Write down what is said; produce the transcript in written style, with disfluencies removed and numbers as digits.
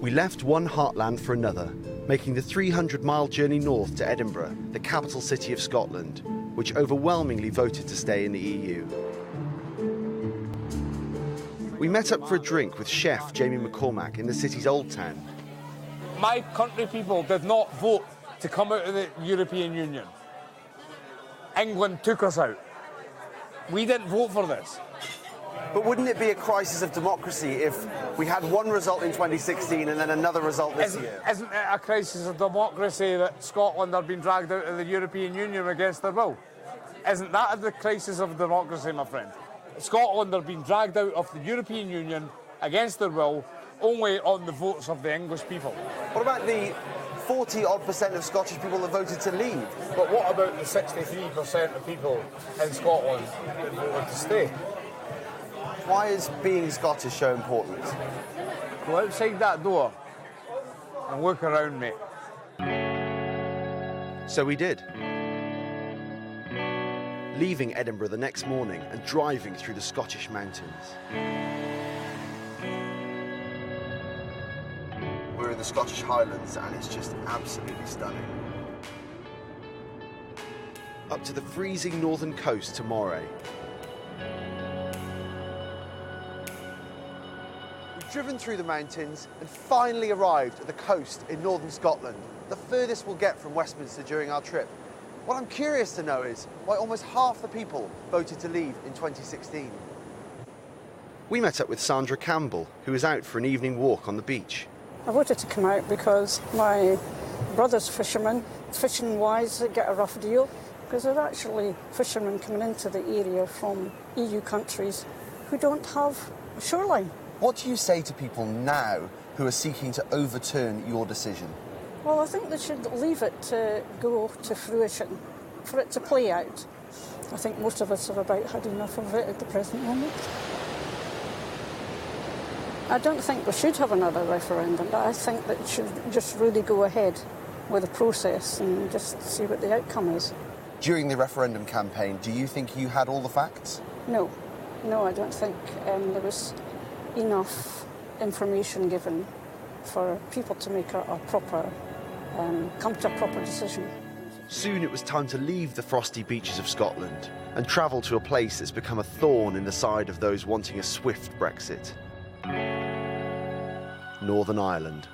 We left one heartland for another, making the 300-mile journey north to Edinburgh, the capital city of Scotland, which overwhelmingly voted to stay in the EU. We met up for a drink with chef Jamie McCormack in the city's Old Town. My country people did not vote to come out of the European Union. England took us out. We didn't vote for this. But wouldn't it be a crisis of democracy if we had one result in 2016 and then another result this year? Isn't it a crisis of democracy that Scotland are being dragged out of the European Union against their will? Isn't that the crisis of democracy, my friend? Scotland are being dragged out of the European Union against their will, only on the votes of the English people. What about the 40-odd% of Scottish people that voted to leave? But what about the 63% of people in Scotland that voted to stay? Why is being Scottish so important? Go outside that door and look around me. So we did. Leaving Edinburgh the next morning and driving through the Scottish mountains. We're in the Scottish Highlands and it's just absolutely stunning. Up to the freezing northern coast to Moray. We've driven through the mountains and finally arrived at the coast in northern Scotland, the furthest we'll get from Westminster during our trip. What I'm curious to know is why almost half the people voted to leave in 2016. We met up with Sandra Campbell, who was out for an evening walk on the beach. I wanted to come out because my brother's fishermen, fishing-wise, get a rough deal because there are actually fishermen coming into the area from EU countries who don't have a shoreline. What do you say to people now who are seeking to overturn your decision? Well, I think they should leave it to go to fruition, for it to play out. I think most of us have about had enough of it at the present moment. I don't think we should have another referendum. I think that it should just really go ahead with the process and just see what the outcome is. During the referendum campaign, do you think you had all the facts? No, I don't think there was enough information given for people to make a proper, come to a proper decision. Soon it was time to leave the frosty beaches of Scotland and travel to a place that's become a thorn in the side of those wanting a swift Brexit. Northern Ireland.